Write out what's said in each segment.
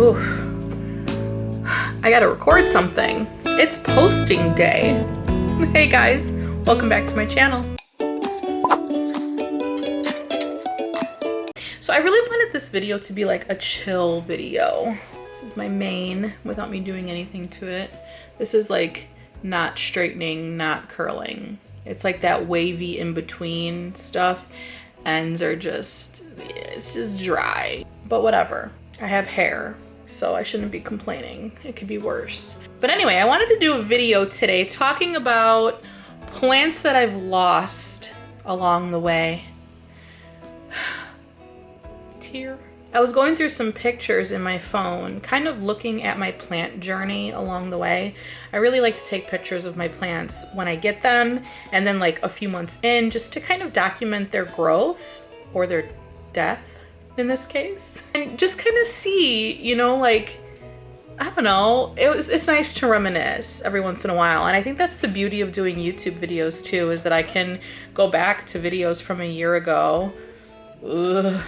Oof. I gotta record something. It's posting day. Hey guys, welcome back to my channel. So I really wanted this video to be like a chill video. This is my mane without me doing anything to it. This is like not straightening, not curling. It's like that wavy in between stuff. Ends are just, it's just dry, but whatever. I have hair, so I shouldn't be complaining. It could be worse. But anyway, I wanted to do a video today talking about plants that I've lost along the way. Tear. I was going through some pictures in my phone, kind of looking at my plant journey along the way. I really like to take pictures of my plants when I get them, and then like a few months in, just to kind of document their growth or their death in this case. And just kind of see, you know, like, I don't know, it's nice to reminisce every once in a while. And I think that's the beauty of doing YouTube videos too, is that I can go back to videos from a year ago. Ugh.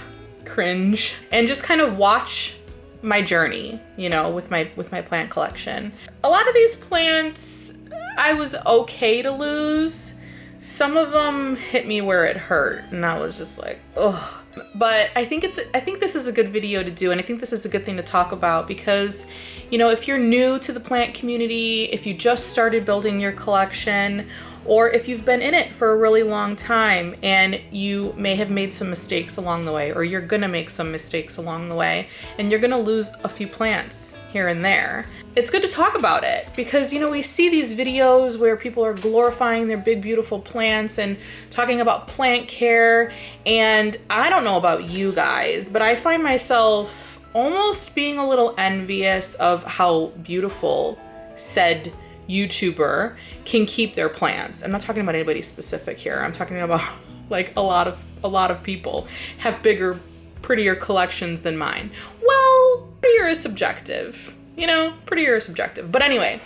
Cringe, and just kind of watch my journey, you know, with my plant collection. A lot of these plants I was okay to lose. Some of them hit me where it hurt, and I was just like, ugh. But I think this is a good video to do, and I think this is a good thing to talk about because, you know, if you're new to the plant community, if you just started building your collection, or if you've been in it for a really long time and you may have made some mistakes along the way, or you're gonna make some mistakes along the way, and you're gonna lose a few plants here and there. It's good to talk about it because, you know, we see these videos where people are glorifying their big, beautiful plants and talking about plant care. And I don't know about you guys, but I find myself almost being a little envious of how beautiful said YouTuber can keep their plants. I'm not talking about anybody specific here. I'm talking about like a lot of people have bigger, prettier collections than mine. Well, prettier is subjective, you know, prettier is subjective. But anyway,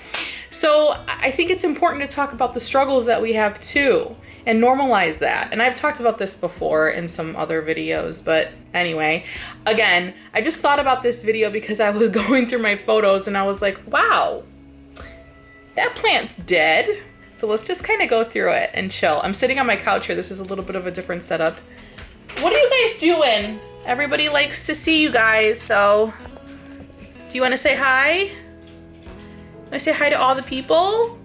so I think it's important to talk about the struggles that we have too and normalize that. And I've talked about this before in some other videos, but anyway, again, I just thought about this video because I was going through my photos and I was like, wow, that plant's dead. So let's just kind of go through it and chill. I'm sitting on my couch here. This is a little bit of a different setup. What are you guys doing? Everybody likes to see you guys, so do you want to say hi? Want to say hi to all the people?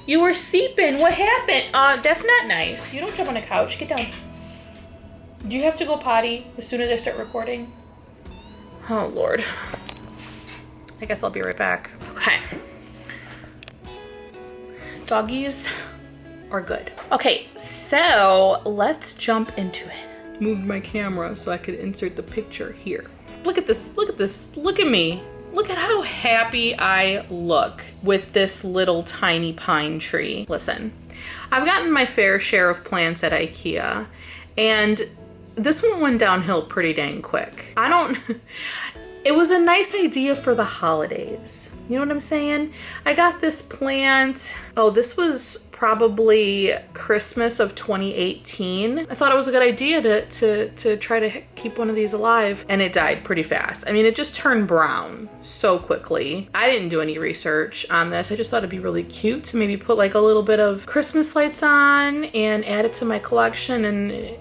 You were sleeping. What happened? That's not nice. You don't jump on the couch. Get down. Do you have to go potty as soon as I start recording? Oh, Lord. I guess I'll be right back. Okay. Doggies are good. Okay, so let's jump into it. Moved my camera so I could insert the picture here. Look at this, look at this, look at me. Look at how happy I look with this little tiny pine tree. Listen, I've gotten my fair share of plants at IKEA, and this one went downhill pretty dang quick. It was a nice idea for the holidays. You know what I'm saying? I got this plant. Oh, this was probably Christmas of 2018. I thought it was a good idea to try to keep one of these alive, and it died pretty fast. I mean, it just turned brown so quickly. I didn't do any research on this. I just thought it'd be really cute to maybe put like a little bit of Christmas lights on and add it to my collection. And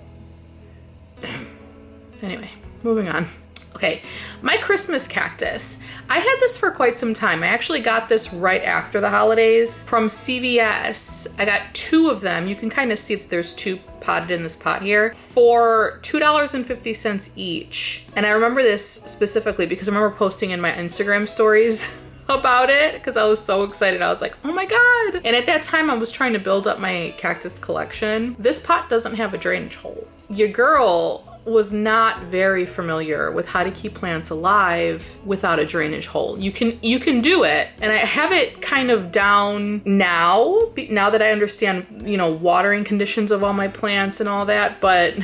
anyway, moving on. Okay, my Christmas cactus. I had this for quite some time. I actually got this right after the holidays from CVS. I got 2 of them. You can kind of see that there's 2 potted in this pot here for $2.50 each. And I remember this specifically because I remember posting in my Instagram stories about it because I was so excited. I was like, oh my God. And at that time I was trying to build up my cactus collection. This pot doesn't have a drainage hole. Your girl was not very familiar with how to keep plants alive without a drainage hole. You can do it, and I have it kind of down now that I understand, you know, watering conditions of all my plants and all that, but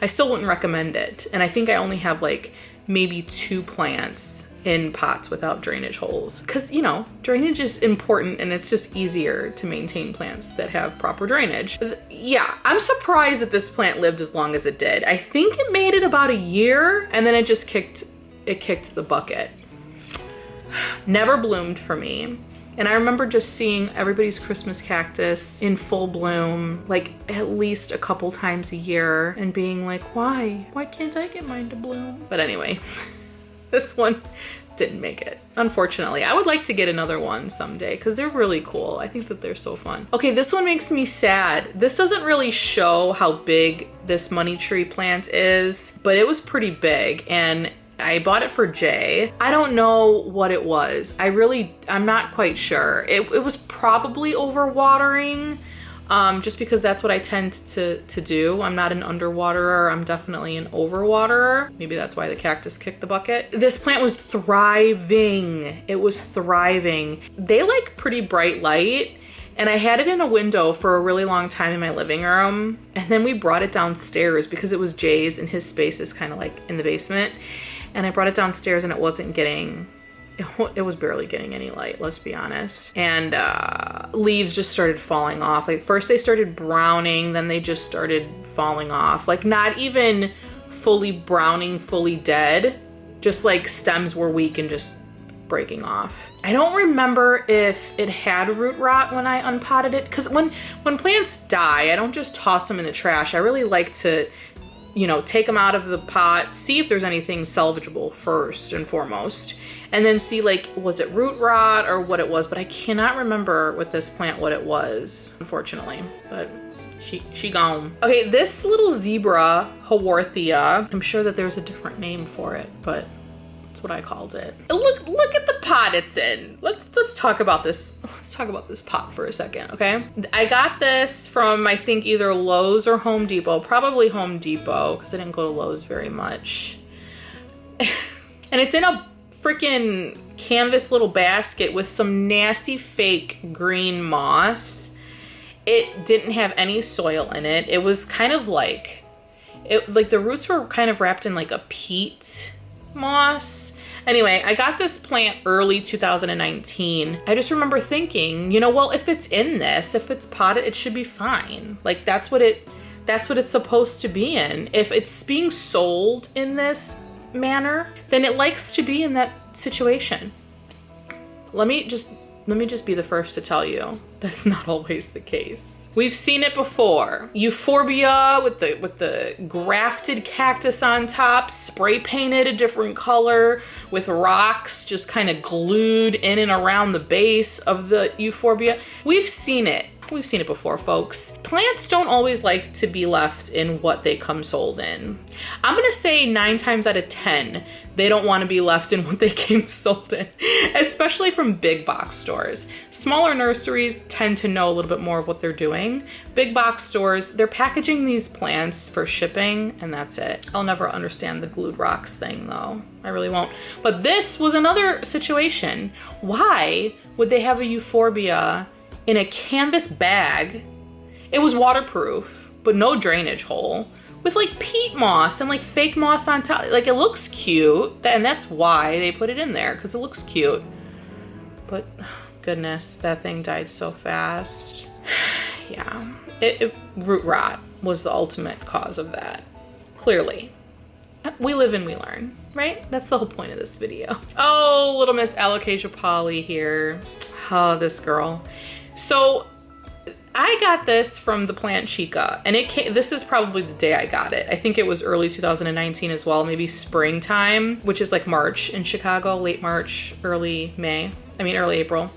I still wouldn't recommend it. And I think I only have like maybe 2 plants in pots without drainage holes because, you know, drainage is important and it's just easier to maintain plants that have proper drainage. Yeah, I'm surprised that this plant lived as long as it did. I think it made it about a year and then it just kicked the bucket. Never bloomed for me. And I remember just seeing everybody's Christmas cactus in full bloom, like at least a couple times a year, and being like, why? Why can't I get mine to bloom? But anyway, this one didn't make it, unfortunately. I would like to get another one someday because they're really cool. I think that they're so fun. Okay, this one makes me sad. This doesn't really show how big this money tree plant is, but it was pretty big, and I bought it for Jay. I don't know what it was. I'm not quite sure. It was probably overwatering, just because that's what I tend to do. I'm not an underwaterer. I'm definitely an overwaterer. Maybe that's why the cactus kicked the bucket. This plant was thriving. It was thriving. They like pretty bright light. And I had it in a window for a really long time in my living room. And then we brought it downstairs because it was Jay's and his space is kind of like in the basement. And I brought it downstairs and it was barely getting any light, let's be honest. And leaves just started falling off. Like first they started browning, then they just started falling off. Like not even fully browning, fully dead. Just like stems were weak and just breaking off. I don't remember if it had root rot when I unpotted it. Because when plants die, I don't just toss them in the trash. I really like to, you know, take them out of the pot, see if there's anything salvageable first and foremost, and then see like, was it root rot or what it was? But I cannot remember with this plant what it was, unfortunately, but she gone. Okay, this little zebra, haworthia, I'm sure that there's a different name for it, but that's what I called it. Look at the pot it's in. Let's talk about this. Let's talk about this pot for a second, okay? I got this from, I think, either Lowe's or Home Depot. Probably Home Depot, because I didn't go to Lowe's very much. And it's in a freaking canvas little basket with some nasty fake green moss. It didn't have any soil in it. It was kind of like the roots were kind of wrapped in like a peat moss. Anyway, I got this plant early 2019. I just remember thinking, you know, well, if it's in this, if it's potted, it should be fine. Like that's what it's supposed to be in. If it's being sold in this manner, then it likes to be in that situation. Let me just be the first to tell you that's not always the case. We've seen it before. Euphorbia with the grafted cactus on top, spray painted a different color with rocks just kind of glued in and around the base of the euphorbia. We've seen it. We've seen it before, folks. Plants don't always like to be left in what they come sold in. I'm gonna say 9 times out of 10, they don't want to be left in what they came sold in, especially from big box stores. Smaller nurseries tend to know a little bit more of what they're doing. Big box stores, they're packaging these plants for shipping, and that's it. I'll never understand the glued rocks thing, though. I really won't. But this was another situation. Why would they have a euphorbia in a canvas bag? It was waterproof, but no drainage hole, with like peat moss and like fake moss on top. Like it looks cute, and that's why they put it in there, because it looks cute. But goodness, that thing died so fast. Yeah, root rot was the ultimate cause of that. Clearly. We live and we learn, right? That's the whole point of this video. Oh, little Miss Alocasia Polly here. Oh, this girl. So I got this from the Plant Chica, and this is probably the day I got it. I think it was early 2019 as well, maybe springtime, which is like March in Chicago, late March, early April.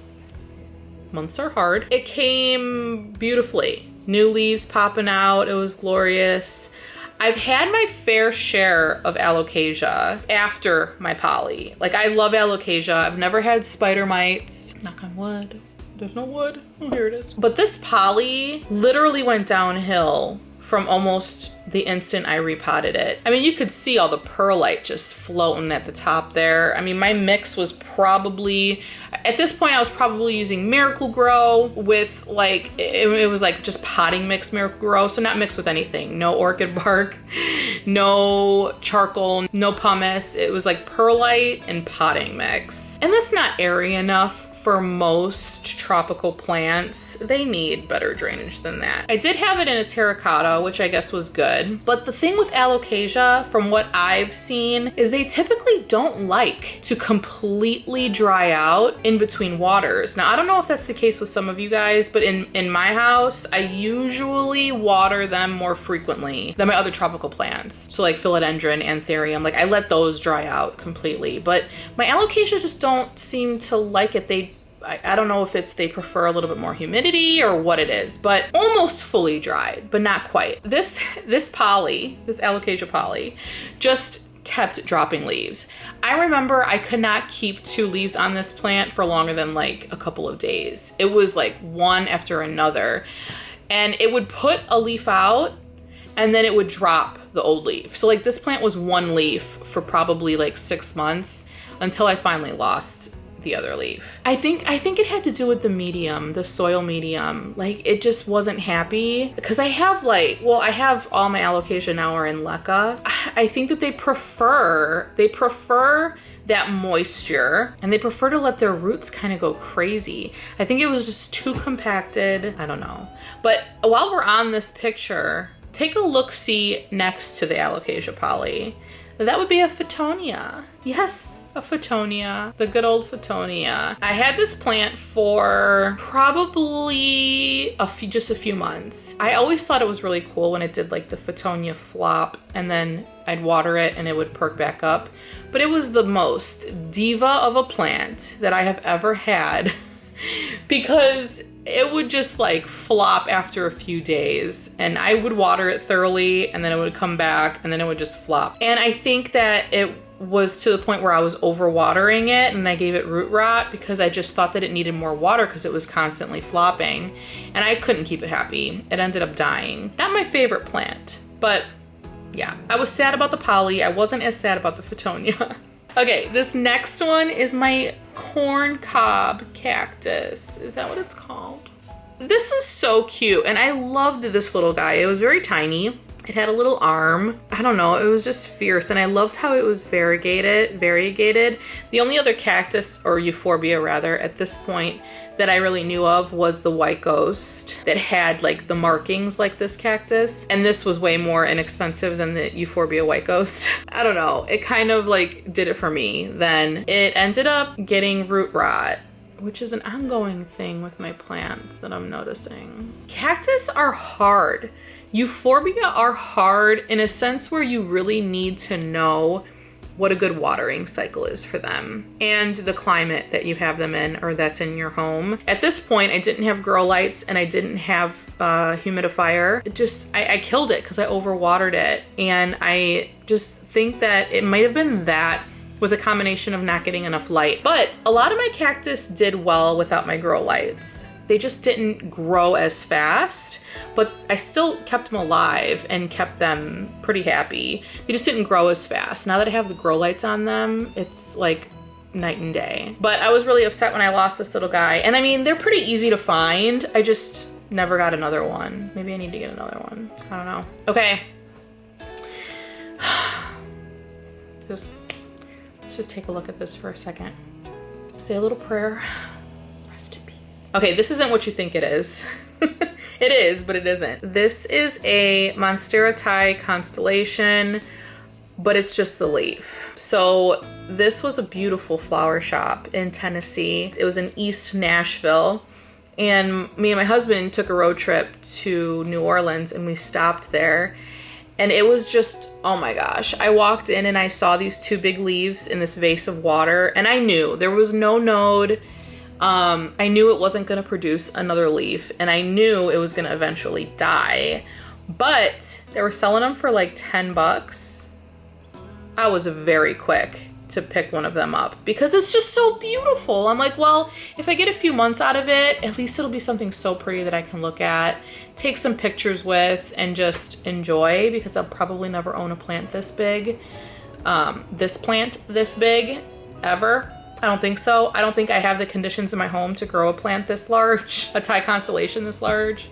Months are hard. It came beautifully. New leaves popping out. It was glorious. I've had my fair share of alocasia after my poly. Like, I love alocasia. I've never had spider mites. Knock on wood. There's no wood. Oh, here it is. But this poly literally went downhill from almost the instant I repotted it. I mean, you could see all the perlite just floating at the top there. I mean, my mix was probably, at this point, I was probably using Miracle Grow with like, it was like just potting mix Miracle Grow. So not mixed with anything. No orchid bark, no charcoal, no pumice. It was like perlite and potting mix. And that's not airy enough for most tropical plants, they need better drainage than that. I did have it in a terracotta, which I guess was good. But the thing with Alocasia, from what I've seen, is they typically don't like to completely dry out in between waters. Now, I don't know if that's the case with some of you guys, but in my house, I usually water them more frequently than my other tropical plants. So like Philodendron, Anthurium, like I let those dry out completely. But my Alocasia just don't seem to like it. I don't know if it's they prefer a little bit more humidity or what it is, but almost fully dried, but not quite. This Alocasia poly, just kept dropping leaves. I remember I could not keep 2 leaves on this plant for longer than like a couple of days. It was like one after another, and it would put a leaf out and then it would drop the old leaf. So like this plant was 1 leaf for probably like 6 months until I finally lost the other leaf. I think it had to do with the medium, the soil medium. Like it just wasn't happy because I have all my Alocasia now are in leca. I think that they prefer that moisture, and they prefer to let their roots kind of go crazy. I think it was just too compacted. I don't know. But while we're on this picture, take a look-see next to the Alocasia poly. That would be a fittonia. Yes, a fittonia, the good old fittonia. I had this plant for probably just a few months. I always thought it was really cool when it did like the fittonia flop, and then I'd water it and it would perk back up. But it was the most diva of a plant that I have ever had because it would just like flop after a few days, and I would water it thoroughly and then it would come back and then it would just flop. And I think that it was to the point where I was overwatering it and I gave it root rot because I just thought that it needed more water because it was constantly flopping, and I couldn't keep it happy. It ended up dying. Not my favorite plant, but yeah, I was sad about the poly. I wasn't as sad about the fittonia. Okay, this next one is my corn cob cactus. Is that what it's called? This is so cute, and I loved this little guy. It was very tiny. It had a little arm. I don't know, it was just fierce, and I loved how it was variegated. The only other cactus, or euphorbia rather, at this point that I really knew of was the white ghost that had like the markings like this cactus, and this was way more inexpensive than the euphorbia white ghost. I don't know, it kind of like did it for me. Then it ended up getting root rot, which is an ongoing thing with my plants that I'm noticing. Cactus are hard. Euphorbia are hard in a sense where you really need to know what a good watering cycle is for them and the climate that you have them in or that's in your home. At this point, I didn't have grow lights and I didn't have a humidifier. I killed it because I overwatered it. And I just think that it might have been that with a combination of not getting enough light. But a lot of my cactus did well without my grow lights. They just didn't grow as fast, but I still kept them alive and kept them pretty happy. They just didn't grow as fast. Now that I have the grow lights on them, it's like night and day. But I was really upset when I lost this little guy. And I mean, they're pretty easy to find. I just never got another one. Maybe I need to get another one. I don't know. Okay. Let's just take a look at this for a second. Say a little prayer. Rest in peace. Okay, this isn't what you think it is. It is, but it isn't. This is a monstera constellation, but it's just the leaf. So this was a beautiful flower shop in Tennessee. It was in East Nashville. And me and my husband took a road trip to New Orleans and we stopped there. And it was just, oh my gosh. I walked in and I saw these 2 big leaves in this vase of water, and I knew there was no node. I knew it wasn't gonna produce another leaf, and I knew it was gonna eventually die. But they were selling them for like $10. I was very quick to pick one of them up because it's just so beautiful. I'm like, well, if I get a few months out of it, at least it'll be something so pretty that I can look at, take some pictures with, and just enjoy, because I'll probably never own a plant this big. This plant this big ever. I don't think so. I don't think I have the conditions in my home to grow a plant this large, a Thai constellation this large.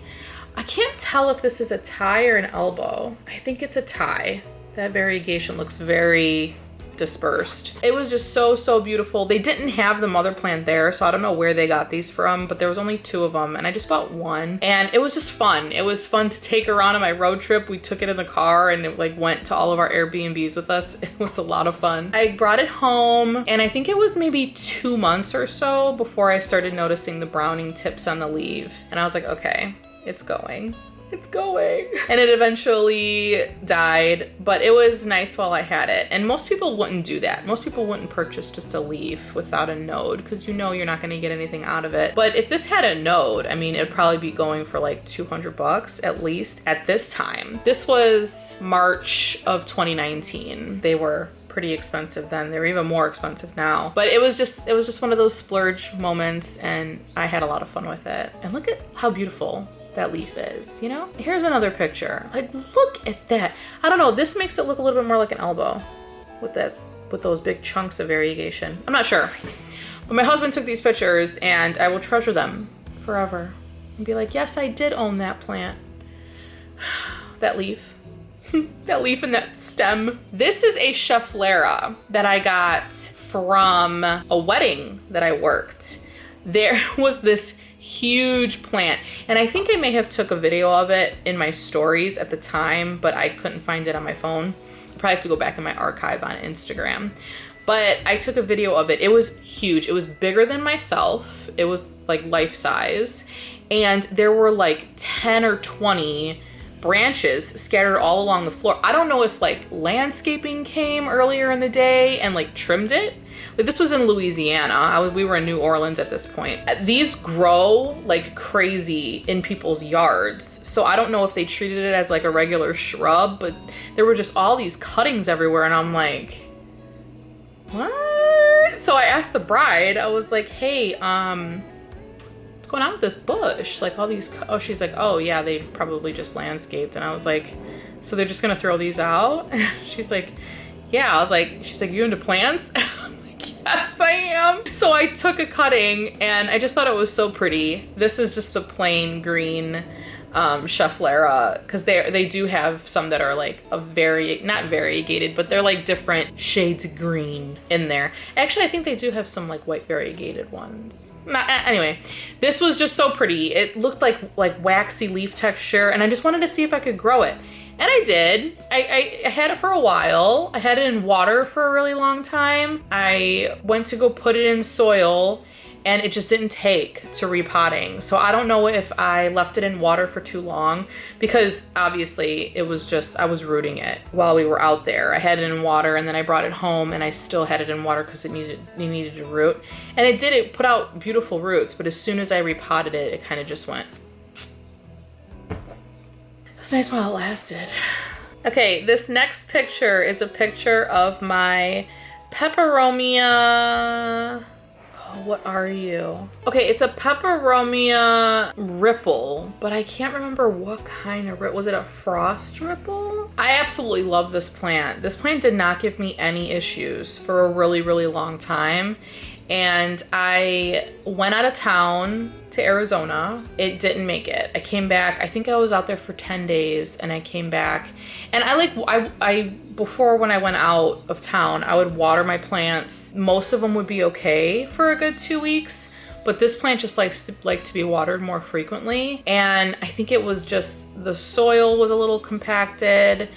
I can't tell if this is a Thai or an elbow. I think it's a Thai. That variegation looks very dispersed. It was just so beautiful. They didn't have the mother plant there, so I don't know where they got these from, but there was only 2 of them and I just bought 1. And it was just fun. It was fun to take her on my road trip. We took it in the car and it like went to all of our Airbnbs with us. It was a lot of fun. I brought it home and I think it was maybe 2 months or so before I started noticing the browning tips on the leaf. And I was like, okay, it's going. It's going. And it eventually died, but it was nice while I had it. And most people wouldn't do that. Most people wouldn't purchase just a leaf without a node because you know you're not gonna get anything out of it. But if this had a node, I mean, it'd probably be going for like 200 bucks at least at this time. This was March of 2019. They were pretty expensive then. They're even more expensive now. But it was just one of those splurge moments and I had a lot of fun with it. And look at how beautiful that leaf is, you know? Here's another picture. Like, look at that. I don't know, this makes it look a little bit more like an elbow with those big chunks of variegation. I'm not sure. But my husband took these pictures and I will treasure them forever and be like, yes, I did own that plant. That leaf. That leaf and that stem. This is a schefflera that I got from a wedding that I worked. There was this huge plant and I think I may have took a video of it in my stories at the time, but I couldn't find it on my phone. I probably have to go back in my archive on Instagram. But I took a video of it. It was huge. It was bigger than myself. It was like life size. And there were like 10 or 20 branches scattered all along the floor. I don't know if like landscaping came earlier in the day and like trimmed it. Like this was in Louisiana. We were in New Orleans at this point. These grow like crazy in people's yards. So I don't know if they treated it as like a regular shrub, but there were just all these cuttings everywhere and I'm like, what? So I asked the bride, I was like, hey, what's going on with this bush? Like all these, oh, she's like, oh yeah, they probably just landscaped. And I was like, so they're just gonna throw these out? She's like, yeah. I was like, she's like, you into plants? I'm like, yes, I am. So I took a cutting and I just thought it was so pretty. This is just the plain green schefflera, because they do have some that are like a not variegated, but they're like different shades of green in there. Actually, I think they do have some like white variegated ones. Anyway, this was just so pretty. It looked like waxy leaf texture, and I just wanted to see if I could grow it. And I did. I had it for a while. I had it in water for a really long time. I went to go put it in soil and it just didn't take to repotting. So I don't know if I left it in water for too long, because obviously it was just, I was rooting it while we were out there. I had it in water and then I brought it home and I still had it in water because it needed to root. And it put out beautiful roots, but as soon as I repotted it, it kind of just went. It was nice while it lasted. Okay, this next picture is a picture of my Peperomia. What are you? Okay, it's a Peperomia ripple, but I can't remember what kind of ripple. Was it a frost ripple? I absolutely love this plant. This plant did not give me any issues for a really, really long time. And I went out of town to Arizona. It didn't make it. I came back. I think I was out there for 10 days and I came back. And I before when I went out of town, I would water my plants. Most of them would be okay for a good 2 weeks. But this plant just likes to be watered more frequently. And I think it was just the soil was a little compacted.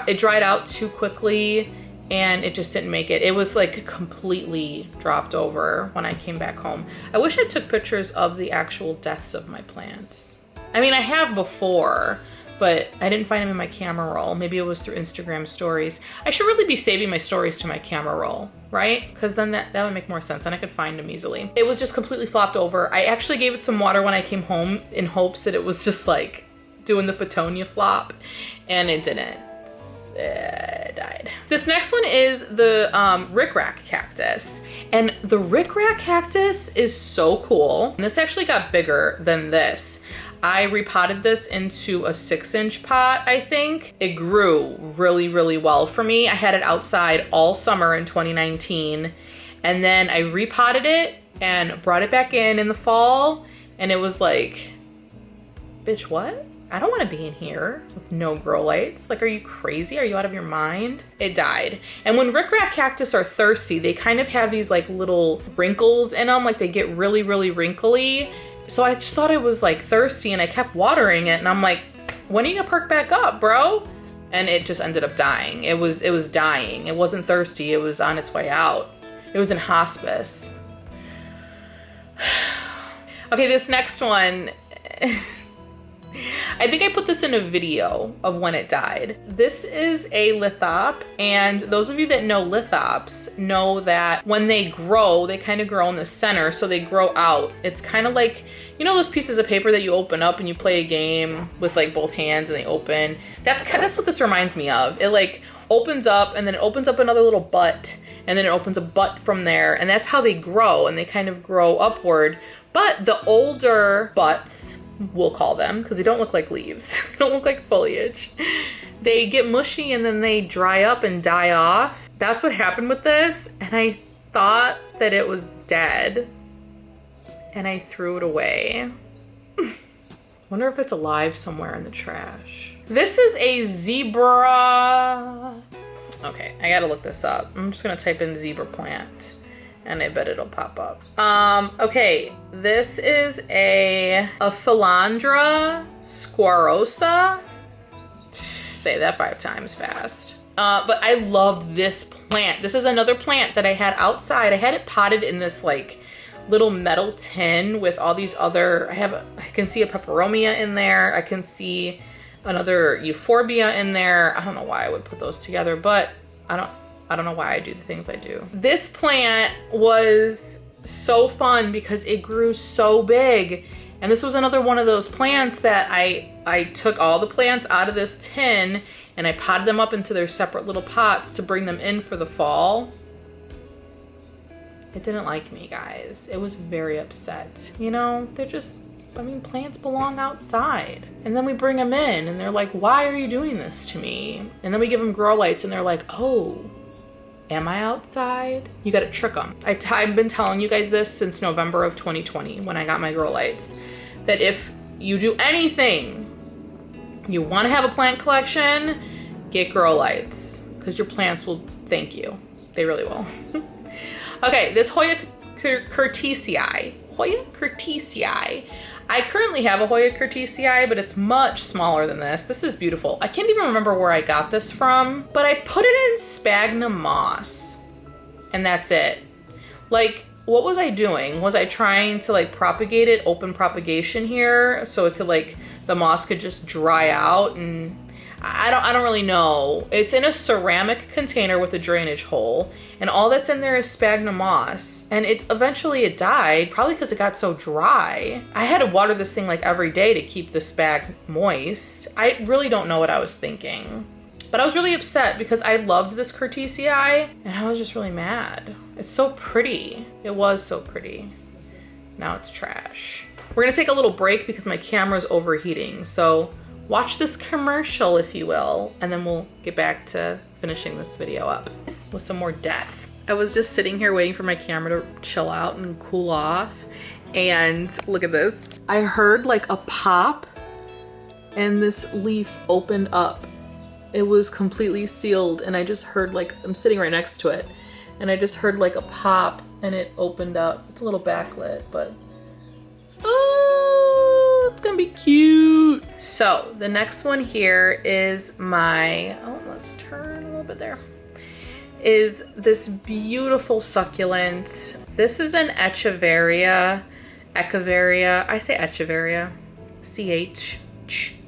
It dried out too quickly. And it just didn't make it. It was like completely dropped over when I came back home. I wish I took pictures of the actual deaths of my plants. I mean, I have before, but I didn't find them in my camera roll. Maybe it was through Instagram stories. I should really be saving my stories to my camera roll, right? Because then that would make more sense and I could find them easily. It was just completely flopped over. I actually gave it some water when I came home in hopes that it was just like doing the fittonia flop, and it didn't. It died. This next one is the Rickrack cactus, and the Rickrack cactus is so cool. And this actually got bigger than this. I repotted this into a 6-inch pot, I think. It grew really, really well for me. I had it outside all summer in 2019, and then I repotted it and brought it back in the fall, and it was like, bitch, what? I don't want to be in here with no grow lights. Like, are you crazy? Are you out of your mind? It died. And when Rickrack cactus are thirsty, they kind of have these like little wrinkles in them. Like they get really, really wrinkly. So I just thought it was like thirsty and I kept watering it. And I'm like, when are you gonna perk back up, bro? And it just ended up dying. It was dying. It wasn't thirsty. It was on its way out. It was in hospice. Okay, this next one. I think I put this in a video of when it died. This is a Lithop, and those of you that know Lithops know that when they grow, they kind of grow in the center, so they grow out. It's kind of like, you know those pieces of paper that you open up and you play a game with like both hands and they open? That's what this reminds me of. It like opens up and then it opens up another little butt and then it opens a butt from there, and that's how they grow, and they kind of grow upward. But the older butts, we'll call them, because they don't look like leaves. They don't look like foliage. They get mushy and then they dry up and die off. That's what happened with this. And I thought that it was dead and I threw it away. Wonder if it's alive somewhere in the trash. This is a zebra. Okay, I gotta look this up. I'm just gonna type in zebra plant and I bet it'll pop up. Okay, this is a Philodendron squarosa. Say that 5 times fast. But I loved this plant. This is another plant that I had outside. I had it potted in this like little metal tin with all these other, I can see a Peperomia in there. I can see another euphorbia in there. I don't know why I would put those together, but I don't know why I do the things I do. This plant was so fun because it grew so big. And this was another one of those plants that I took all the plants out of this tin and I potted them up into their separate little pots to bring them in for the fall. It didn't like me, guys. It was very upset. You know, they're just, I mean, plants belong outside. And then we bring them in and they're like, why are you doing this to me? And then we give them grow lights and they're like, oh, am I outside? You gotta trick them. I've been telling you guys this since November of 2020 when I got my grow lights, that if you do anything, you wanna have a plant collection, get grow lights, because your plants will thank you. They really will. Okay, this Hoya curtisii. Hoya curtisii. I currently have a Hoya curtisii, but it's much smaller than this. This is beautiful. I can't even remember where I got this from, but I put it in sphagnum moss, and that's it. Like, what was I doing? Was I trying to like propagate it, open propagation here, so it could like, the moss could just dry out? And I don't really know. It's in a ceramic container with a drainage hole, and all that's in there is sphagnum moss. And eventually it died, probably because it got so dry. I had to water this thing like every day to keep the spag moist. I really don't know what I was thinking. But I was really upset because I loved this curtisii, and I was just really mad. It's so pretty. It was so pretty. Now it's trash. We're gonna take a little break because my camera's overheating, so watch this commercial, if you will, and then we'll get back to finishing this video up with some more death. I was just sitting here waiting for my camera to chill out and cool off, and look at this. I heard like a pop, and this leaf opened up. It was completely sealed, and I just heard like, I'm sitting right next to it, and I just heard like a pop, and it opened up. It's a little backlit, but oh, it's gonna be cute. So the next one here is my, oh, let's turn a little bit there, is this beautiful succulent. This is an Echeveria, I say Echeveria, CH,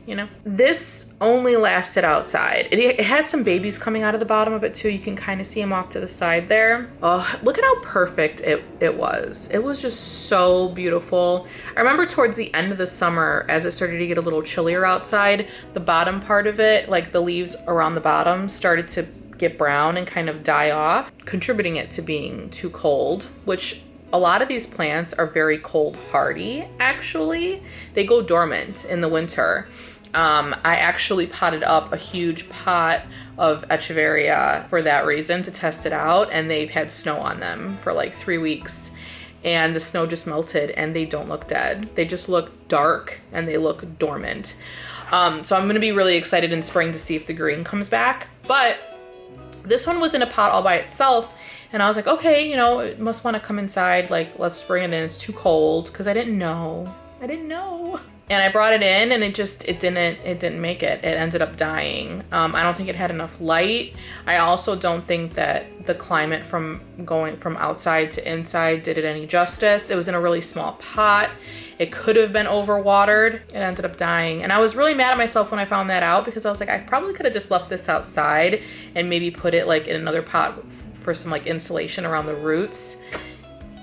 you know. This only lasted outside. It has some babies coming out of the bottom of it too. You can kind of see them off to the side there. Oh, look at how perfect it was. It was just so beautiful. I remember towards the end of the summer, as it started to get a little chillier outside, the bottom part of it, like the leaves around the bottom, started to get brown and kind of die off, contributing it to being too cold, which a lot of these plants are very cold hardy, actually. They go dormant in the winter. I actually potted up a huge pot of Echeveria for that reason, to test it out, and they've had snow on them for like 3 weeks, and the snow just melted and they don't look dead. They just look dark and they look dormant. So I'm gonna be really excited in spring to see if the green comes back. But this one was in a pot all by itself, and I was like, okay, you know, it must want to come inside. Like, let's bring it in. It's too cold, because I didn't know. And I brought it in, and it didn't make it. It ended up dying. I don't think it had enough light. I also don't think that the climate from going from outside to inside did it any justice. It was in a really small pot. It could have been overwatered. It ended up dying. And I was really mad at myself when I found that out, because I was like, I probably could have just left this outside and maybe put it like in another pot for some like insulation around the roots.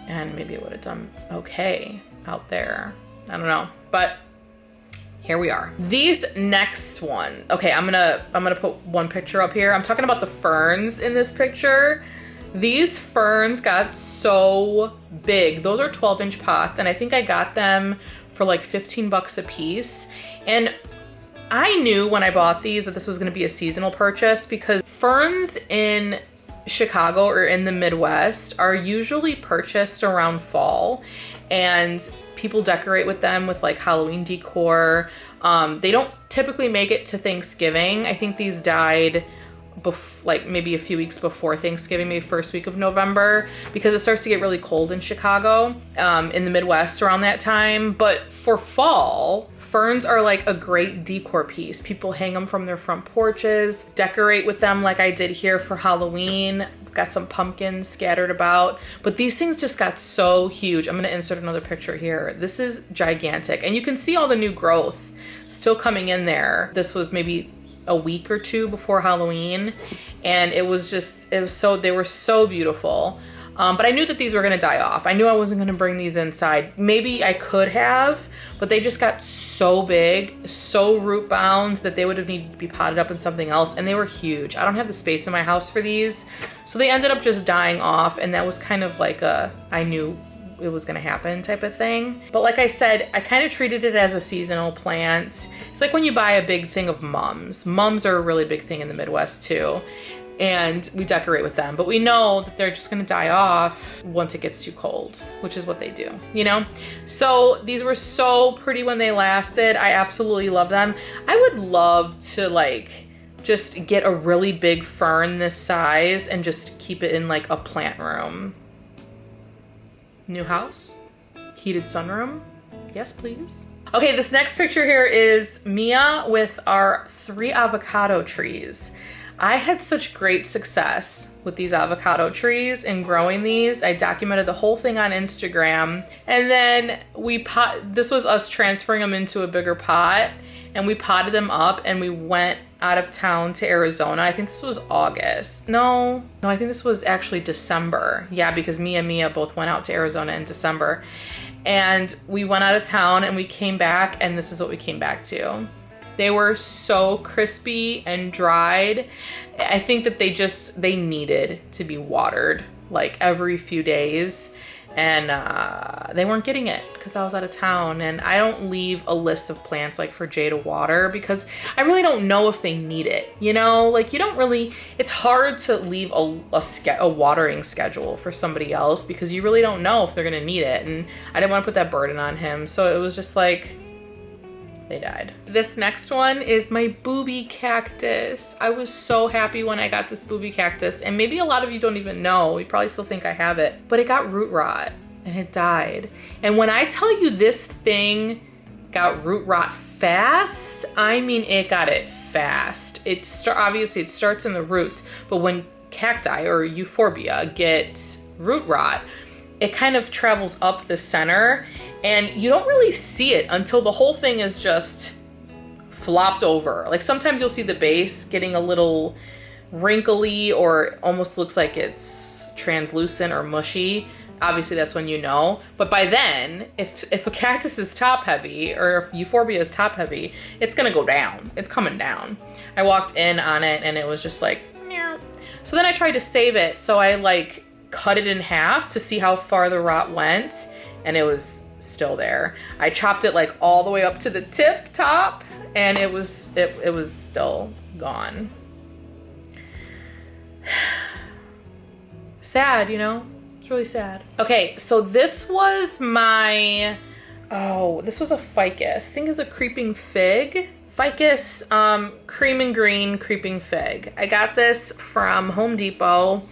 And maybe it would have done okay out there. I don't know. But here we are. These next one. Okay, I'm gonna put one picture up here. I'm talking about the ferns in this picture. These ferns got so big. Those are 12-inch pots, and I think I got them for like 15 bucks a piece. And I knew when I bought these that this was gonna be a seasonal purchase, because ferns in Chicago or in the Midwest are usually purchased around fall, and people decorate with them with like Halloween decor. They don't typically make it to Thanksgiving. I think these died like maybe a few weeks before Thanksgiving, maybe first week of November, because it starts to get really cold in Chicago, in the Midwest around that time. But for fall, ferns are like a great decor piece. People hang them from their front porches, decorate with them like I did here for Halloween. Got some pumpkins scattered about, but these things just got so huge. I'm gonna insert another picture here. This is gigantic, and you can see all the new growth still coming in there. This was maybe a week or two before Halloween, and they were so beautiful. But I knew that these were gonna die off. I knew I wasn't gonna bring these inside. Maybe I could have, but they just got so big, so root bound, that they would have needed to be potted up in something else, and they were huge. I don't have the space in my house for these. So they ended up just dying off, and that was kind of like I knew it was gonna happen type of thing. But like I said, I kind of treated it as a seasonal plant. It's like when you buy a big thing of mums. Mums are a really big thing in the Midwest too. And we decorate with them, but we know that they're just gonna die off once it gets too cold, which is what they do, you know? So these were so pretty when they lasted. I absolutely love them. I would love to like just get a really big fern this size and just keep it in like a plant room. New house, heated sunroom. Yes, please. Okay, this next picture here is Mia with our 3 avocado trees. I had such great success with these avocado trees and growing these. I documented the whole thing on Instagram, and then this was us transferring them into a bigger pot, and we potted them up, and we went out of town to Arizona. I think this was August. No, I think this was actually December. Yeah, because me and Mia both went out to Arizona in December, and we went out of town, and we came back, and this is what we came back to. They were so crispy and dried. I think that they needed to be watered like every few days, and they weren't getting it because I was out of town. And I don't leave a list of plants like for Jay to water, because I really don't know if they need it, you know? Like it's hard to leave a watering schedule for somebody else, because you really don't know if they're gonna need it, and I didn't want to put that burden on him. So it was just like, they died. This next one is my Booby cactus. I was so happy when I got this Booby cactus, and maybe a lot of you don't even know. You probably still think I have it, but it got root rot and it died. And when I tell you this thing got root rot fast, I mean it got it fast. Obviously it starts in the roots, but when cacti or euphorbia get root rot, it kind of travels up the center, and you don't really see it until the whole thing is just flopped over. Like sometimes you'll see the base getting a little wrinkly, or almost looks like it's translucent or mushy. Obviously that's when you know. But by then, if a cactus is top heavy, or if euphorbia is top heavy, it's gonna go down. It's coming down. I walked in on it and it was just like, meow. So then I tried to save it. So I like cut it in half to see how far the rot went, and it was still there. I chopped it like all the way up to the top, and it was still gone. Sad, you know? It's really sad. Okay, so this was a ficus. I think it's a creeping fig. Ficus Cream and Green Creeping Fig. I got this from Home Depot.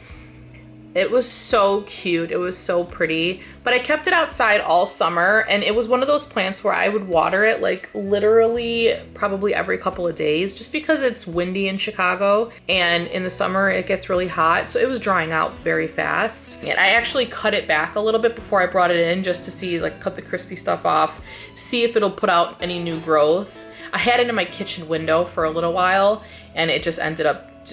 It was so cute. It was so pretty. But I kept it outside all summer, and it was one of those plants where I would water it like literally probably every couple of days just because it's windy in Chicago, and in the summer it gets really hot. So it was drying out very fast. And I actually cut it back a little bit before I brought it in just to see, like, cut the crispy stuff off, see if it'll put out any new growth. I had it in my kitchen window for a little while, and it just ended up it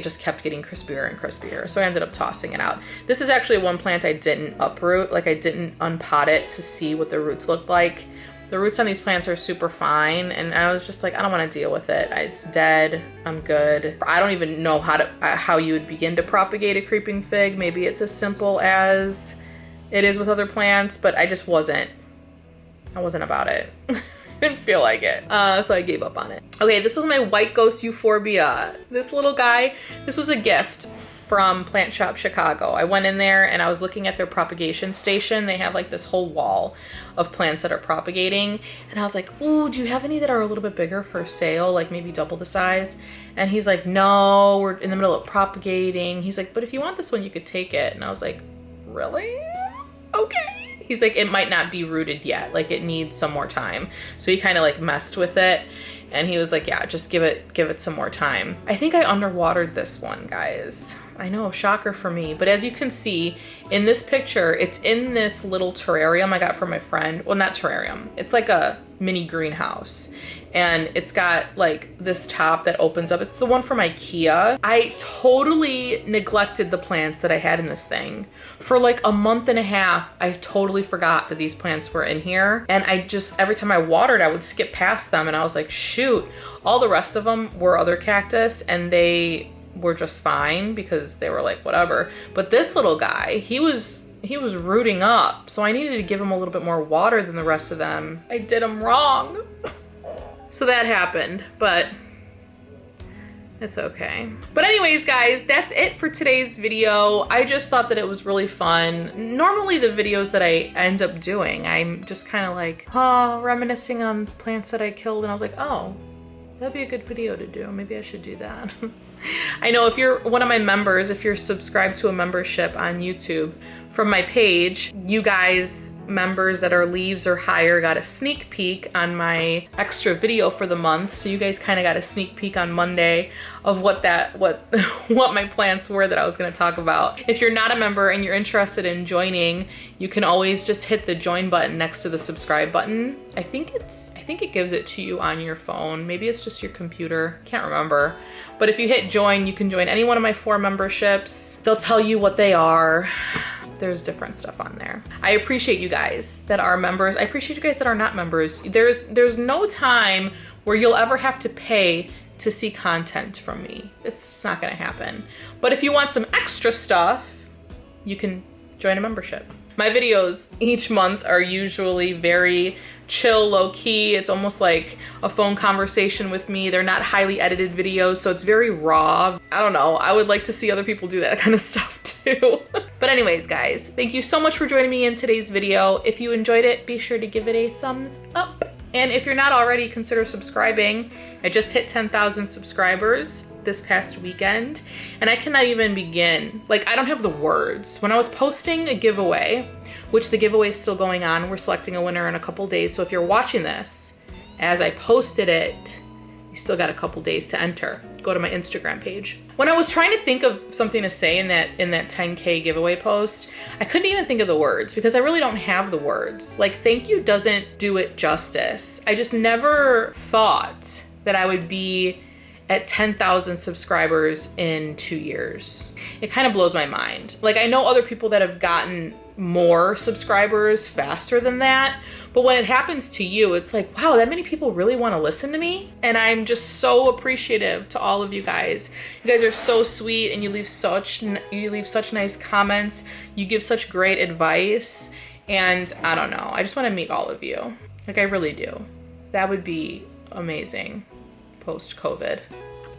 just kept getting crispier and crispier. So I ended up tossing it out. This is actually one plant I didn't uproot. Like, I didn't unpot it to see what the roots looked like. The roots on these plants are super fine, and I was just like, I don't want to deal with it. It's dead. I'm good. I don't even know how you would begin to propagate a creeping fig. Maybe it's as simple as it is with other plants, but I wasn't about it. Didn't feel like it. So I gave up on it. Okay, this was my white ghost euphorbia. This little guy, this was a gift from Plant Shop Chicago. I went in there and I was looking at their propagation station. They have like this whole wall of plants that are propagating. And I was like, ooh, do you have any that are a little bit bigger for sale? Like maybe double the size? And he's like, no, we're in the middle of propagating. He's like, but if you want this one, you could take it. And I was like, really? Okay. He's like, it might not be rooted yet. Like, it needs some more time. So he kind of like messed with it. And he was like, yeah, just give it some more time. I think I underwatered this one, guys. I know, shocker for me. But as you can see in this picture, it's in this little terrarium I got from my friend. Well, not terrarium. It's like a mini greenhouse. And it's got like this top that opens up. It's the one from IKEA. I totally neglected the plants that I had in this thing. For like a month and a half, I totally forgot that these plants were in here. And every time I watered, I would skip past them. And I was like, shoot, all the rest of them were other cactus, and they were just fine because they were like, whatever. But this little guy, he was rooting up. So I needed to give him a little bit more water than the rest of them. I did him wrong. So that happened, but it's okay. But anyways, guys, that's it for today's video. I just thought that it was really fun. Normally the videos that I end up doing, I'm just kind of like, reminiscing on plants that I killed, and I was like, oh, that'd be a good video to do. Maybe I should do that. I know if you're one of my members, if you're subscribed to a membership on YouTube from my page, you guys, members that are leaves or higher, got a sneak peek on my extra video for the month. So you guys kind of got a sneak peek on Monday of what my plants were that I was going to talk about. If you're not a member and you're interested in joining, you can always just hit the join button next to the subscribe button. I think it gives it to you on your phone. Maybe it's just your computer. Can't remember. But if you hit join, you can join any one of my 4 memberships. They'll tell you what they are. There's different stuff on there. I appreciate you guys that are members. I appreciate you guys that are not members. There's no time where you'll ever have to pay to see content from me. It's not gonna happen. But if you want some extra stuff, you can join a membership. My videos each month are usually very chill, low-key. It's almost like a phone conversation with me. They're not highly edited videos, so it's very raw. I don't know. I would like to see other people do that kind of stuff too. But anyways, guys, thank you so much for joining me in today's video. If you enjoyed it, be sure to give it a thumbs up. And if you're not already, consider subscribing. I just hit 10,000 subscribers this past weekend, and I cannot even begin. Like, I don't have the words. When I was posting a giveaway, which the giveaway is still going on, we're selecting a winner in a couple days. So if you're watching this, as I posted it, you still got a couple days to enter. Go to my Instagram page. When I was trying to think of something to say in that 10K giveaway post, I couldn't even think of the words because I really don't have the words. Like, thank you doesn't do it justice. I just never thought that I would be at 10,000 subscribers in 2 years. It kind of blows my mind. Like, I know other people that have gotten more subscribers faster than that, but when it happens to you, it's like, wow, that many people really want to listen to me. And I'm just so appreciative to all of you guys. You guys are so sweet, and you leave such nice comments. You give such great advice, and I don't know, I just want to meet all of you. Like, I really do. That would be amazing post-COVID.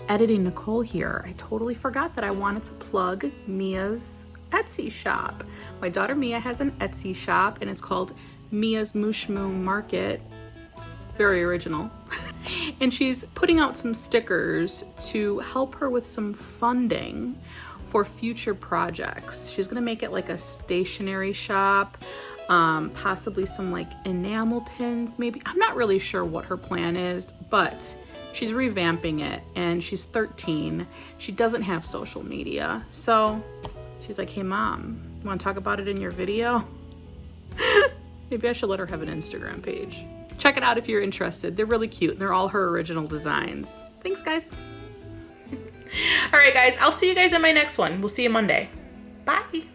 Editing Nicole here. I totally forgot that I wanted to plug Mia's Etsy shop. My daughter Mia has an Etsy shop, and it's called Mia's Mooshmoom Market. Very original. And she's putting out some stickers to help her with some funding for future projects. She's gonna make it like a stationery shop, possibly some like enamel pins maybe. I'm not really sure what her plan is, but she's revamping it, and she's 13. She doesn't have social media. So she's like, hey mom, you wanna talk about it in your video? Maybe I should let her have an Instagram page. Check it out if you're interested. They're really cute, and they're all her original designs. Thanks, guys. All right, guys, I'll see you guys in my next one. We'll see you Monday. Bye.